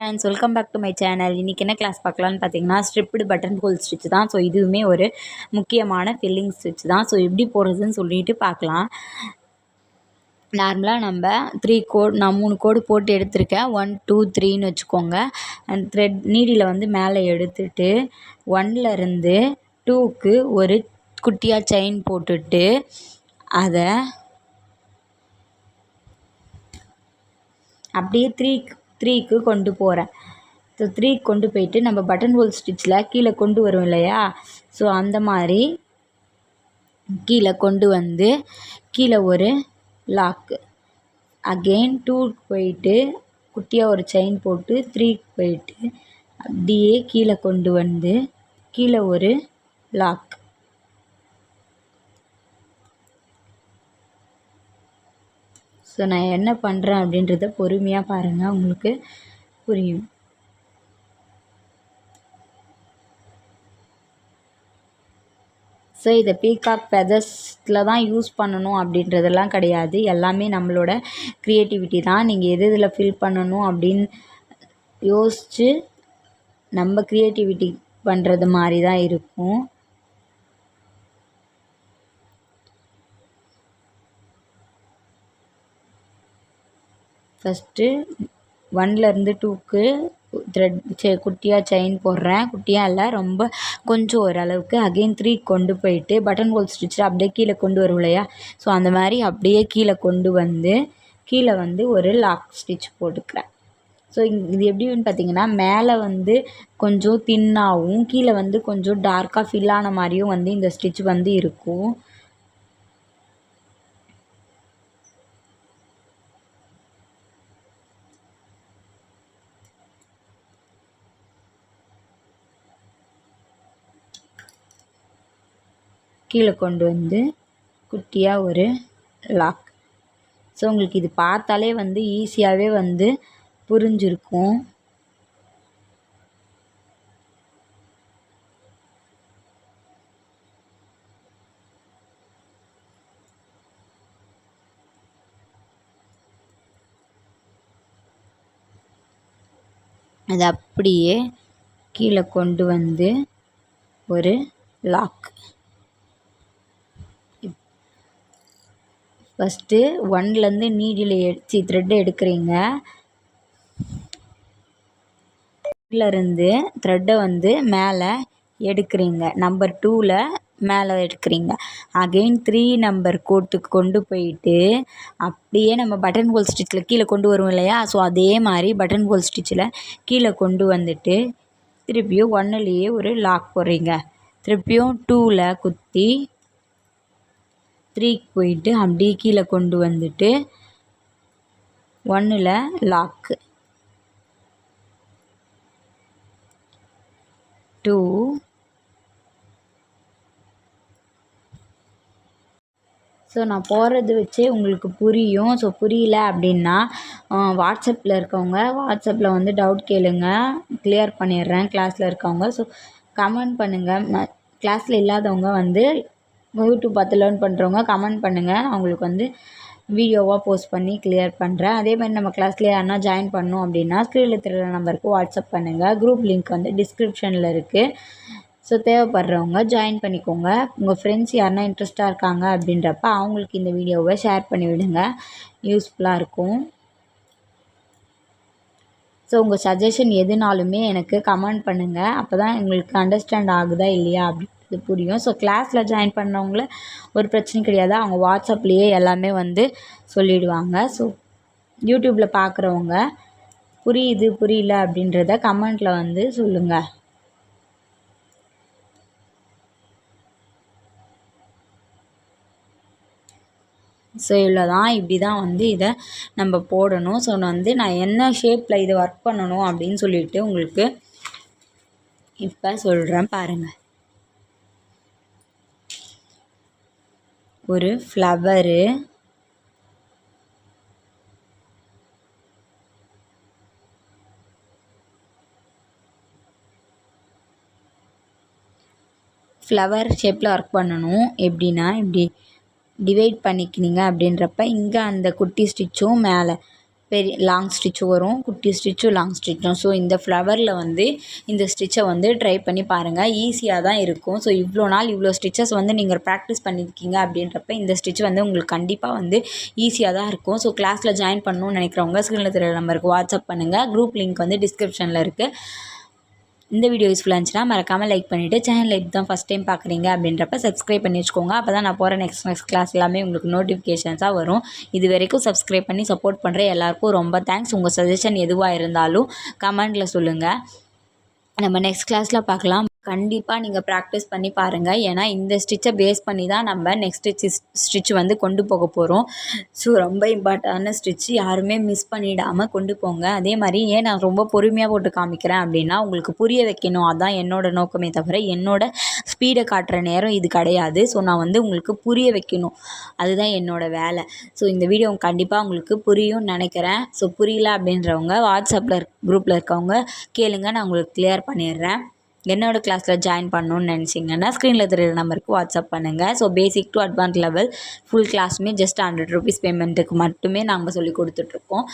And welcome back to my channel. இன்றைக்கி என்ன class பார்க்கலான்னு பார்த்தீங்கன்னா, ஸ்ட்ரிப்டு பட்டன் ஹோல் ஸ்டிச் தான். ஸோ இதுவுமே ஒரு முக்கியமான ஃபில்லிங் ஸ்டிச் தான். ஸோ எப்படி போடுறதுன்னு சொல்லிட்டு பார்க்கலாம். நார்மலாக நம்ம 3 கோடு, நான் 3 கோடு போட்டு எடுத்திருக்கேன். 1 2 3ன்னு வச்சுக்கோங்க. அண்ட் த்ரெட் நீடியில் வந்து மேலே எடுத்துட்டு 1லேருந்து 2க்கு ஒரு குட்டியாக செயின் போட்டுட்டு அதை அப்படியே 3க்கு கொண்டு போகிறேன். ஸோ 3க்கு கொண்டு போயிட்டு நம்ம பட்டன் ஹோல் ஸ்டிச்சில் கீழே கொண்டு வரும் இல்லையா, ஸோ அந்த மாதிரி கீழே கொண்டு வந்து கீழே ஒரு லாக்கு, அகெயின் 2க்கு போயிட்டு குட்டியாக ஒரு செயின் போட்டு 3க்கு போயிட்டு அப்படியே கீழே கொண்டு வந்து கீழே ஒரு லாக். ஸோ நான் என்ன பண்ணுறேன் அப்படின்றத பொறுமையாக பாருங்கள், உங்களுக்கு புரியும். ஸோ இதை பீகாக் ஃபெதர்ஸில் தான் யூஸ் பண்ணணும் அப்படின்றதெல்லாம் கிடையாது. எல்லாமே நம்மளோட க்ரியேட்டிவிட்டி தான். நீங்கள் எது இதில் ஃபில் பண்ணணும் அப்படின்னு யோசித்து நம்ம க்ரியேட்டிவிட்டி பண்ணுறது மாதிரி தான் இருக்கும். ஃபஸ்ட்டு 1லேருந்து 2க்கு த்ரெட் குட்டியாக செயின் போடுறேன். குட்டியாக இல்லை, ரொம்ப கொஞ்சம் ஓரளவுக்கு. அகெயின் 3க்கு கொண்டு போயிட்டு பட்டன் ஹோல் ஸ்டிச்சில் அப்படியே கீழே கொண்டு வரும் இல்லையா, ஸோ அந்த மாதிரி அப்படியே கீழே கொண்டு வந்து கீழே வந்து ஒரு லாக் ஸ்டிச் போட்டுக்கிறேன். ஸோ இது எப்படின்னு பார்த்தீங்கன்னா, மேலே வந்து கொஞ்சம் தின்னாகவும் கீழே வந்து கொஞ்சம் டார்க்காக ஃபில்லான மாதிரியும் வந்து இந்த ஸ்டிச் வந்து இருக்கும். கீழே கொண்டு வந்து குட்டியாக ஒரு லாக். ஸோ உங்களுக்கு இது பார்த்தாலே வந்து ஈஸியாகவே வந்து புரிஞ்சிருக்கும். அது அப்படியே கீழே கொண்டு வந்து ஒரு லாக். ஃபஸ்ட்டு 1லேருந்து நீடில் த்ரெட்டை எடுக்கிறீங்க. இருந்து த்ரெட்டை வந்து மேலே எடுக்கிறீங்க. நம்பர் 2ல் மேலே எடுக்கிறீங்க. அகெயின் 3 நம்பர் கோட்டுக்கு கொண்டு போயிட்டு அப்படியே நம்ம பட்டன் ஹோல் ஸ்டிச்சில் கீழே கொண்டு வரும் இல்லையா, ஸோ அதே மாதிரி பட்டன் ஹோல் ஸ்டிச்சில் கீழே கொண்டு வந்துட்டு திருப்பியும் 1லேயே ஒரு லாக் போடுறீங்க. திருப்பியும் 2ல் குத்தி 3க்கு போயிட்டு அப்படியே கீழே கொண்டு வந்துட்டு 1ல் லாக்கு, 2, ஸோ நான் போடுறது வச்சே உங்களுக்கு புரியும். ஸோ புரியல அப்படின்னா வாட்ஸ்அப்பில் இருக்கவங்க வாட்ஸ்அப்பில் வந்து டவுட் கேளுங்க, கிளியர் பண்ணிடுறேன். கிளாஸில் இருக்கவங்க ஸோ கமெண்ட் பண்ணுங்கள். கிளாஸில் இல்லாதவங்க வந்து யூடியூப் பார்த்து லேர்ன் பண்ணுறவங்க கமெண்ட் பண்ணுங்கள். நான் உங்களுக்கு வந்து வீடியோவாக போஸ்ட் பண்ணி கிளியர் பண்ணுறேன். அதே மாதிரி நம்ம கிளாஸில் யாருன்னா ஜாயின் பண்ணணும் அப்படின்னா ஸ்க்ரீனில் தெரியற நம்பருக்கு வாட்ஸ்அப் பண்ணுங்கள். குரூப் லிங்க் வந்து டிஸ்கிரிப்ஷனில் இருக்குது. ஸோ தேவைப்படுறவங்க ஜாயின் பண்ணிக்கோங்க. உங்கள் ஃப்ரெண்ட்ஸ் யாருன்னா இன்ட்ரெஸ்ட்டாக இருக்காங்க அப்படின்றப்ப அவங்களுக்கு இந்த வீடியோவை ஷேர் பண்ணி விடுங்க, யூஸ்ஃபுல்லாக இருக்கும். ஸோ உங்கள் சஜஷன் எதுனாலுமே எனக்கு கமெண்ட் பண்ணுங்கள். அப்போ தான் எங்களுக்கு அண்டர்ஸ்டாண்ட் ஆகுதா இல்லையா அப்படின்றது புரியும். ஸோ கிளாஸில் ஜாயின் பண்ணவங்கள ஒரு பிரச்சனையும் கிடையாது, அவங்க வாட்ஸ்அப்லேயே எல்லாமே வந்து சொல்லிவிடுவாங்க. ஸோ யூடியூப்பில் பார்க்குறவங்க புரியுது புரியல அப்படின்றத கமெண்ட்டில் வந்து சொல்லுங்கள். ஸோ இவ்வளோ தான், இப்படி தான் வந்து இதை நம்ம போடணும். ஸோ நான் என்ன ஷேப்பில் இதை ஒர்க் பண்ணணும் அப்படின்னு சொல்லிட்டு உங்களுக்கு இப்போ சொல்கிறேன் பாருங்கள். ஒரு ஃப்ளவரு, ஃப்ளவர் ஷேப்பில் ஒர்க் பண்ணணும். எப்படின்னா இப்படி டிவைட் பண்ணிக்கினீங்க அப்படின்றப்ப இங்கே அந்த குட்டி ஸ்டிச்சும் மேலே பெரிய லாங் ஸ்டிச்சும் வரும், குட்டி ஸ்டிச்சும் லாங் ஸ்டிச்சும். ஸோ இந்த ஃப்ளவரில் வந்து இந்த ஸ்டிச்சை வந்து ட்ரை பண்ணி பாருங்கள். ஈஸியாக தான் இருக்கும். ஸோ இவ்வளோ நாள் இவ்வளோ ஸ்டிச்சஸ் வந்து நீங்கள் ப்ராக்டிஸ் பண்ணியிருக்கீங்க அப்படின்றப்ப இந்த ஸ்டிச் வந்து உங்களுக்கு கண்டிப்பாக வந்து ஈஸியாக தான் இருக்கும். ஸோ கிளாஸில் ஜாயின் பண்ணணும்னு நினைக்கிறவங்க ஸ்க்ரீனில் தெரியற நம்பருக்கு வாட்ஸ்அப் பண்ணுங்கள். குரூப் லிங்க் வந்து டிஸ்கிரிப்ஷனில் இருக்குது. இந்த வீடியோ யூஸ்ஃபுல்லாக இருந்துச்சுன்னா மறக்காமல் லைக் பண்ணிவிட்டு சேனலில் இப்போ தான் ஃபஸ்ட் டைம் பார்க்குறீங்க அப்படின்றப்ப சப்ஸ்கிரைப் பண்ணி வச்சுக்கோங்க. அப்போ தான் நான் போகிற நெக்ஸ்ட் கிளாஸ் எல்லாமே உங்களுக்கு நோட்டிஃபிகேஷன்ஸாக வரும். இது வரைக்கும் சப்ஸ்கிரைப் பண்ணி சப்போர்ட் பண்ணுற எல்லாருக்கும் ரொம்ப தேங்க்ஸ். உங்கள் சஜஷன் எதுவாக இருந்தாலும் கமெண்டில் சொல்லுங்கள். நம்ம நெக்ஸ்ட் கிளாஸில் பார்க்கலாம். கண்டிப்பாக நீங்கள் ப்ராக்டிஸ் பண்ணி பாருங்கள். ஏன்னா இந்த ஸ்டிச்சை பேஸ் பண்ணி தான் நம்ம நெக்ஸ்ட் ஸ்டிச் வந்து கொண்டு போக போகிறோம். ஸோ ரொம்ப இம்பார்ட்டண்டான ஸ்டிச், யாருமே மிஸ் பண்ணிடாமல் கொண்டு போங்க. அதே மாதிரி ஏன் நான் ரொம்ப பொறுமையாக போட்டு காமிக்கிறேன் அப்படின்னா உங்களுக்கு புரிய வைக்கணும். அதுதான் என்னோடய நோக்கமே தவிர என்னோட ஸ்பீடை காட்டுற நேரம் இது கிடையாது. ஸோ நான் வந்து உங்களுக்கு புரிய வைக்கணும், அதுதான் என்னோடய வேலை. ஸோ இந்த வீடியோ கண்டிப்பாக உங்களுக்கு புரியும்னு நினைக்கிறேன். ஸோ புரியல அப்படின்றவங்க வாட்ஸ்அப்பில் குரூப்பில் இருக்கவங்க கேளுங்க, நான் உங்களுக்கு கிளியர் பண்ணிடுறேன். என்னோட கிளாஸில் ஜாயின் பண்ணணுன்னு நினச்சிங்கன்னா ஸ்க்ரீனில் தெரியுற நம்பருக்கு வாட்ஸ்அப் பண்ணுங்கள். So basic to advance level full கிளாஸுமே ஜஸ்ட் 100 ரூபீஸ் பேமெண்ட்டுக்கு மட்டுமே நாங்கள் சொல்லி கொடுத்துட்ருக்கோம்.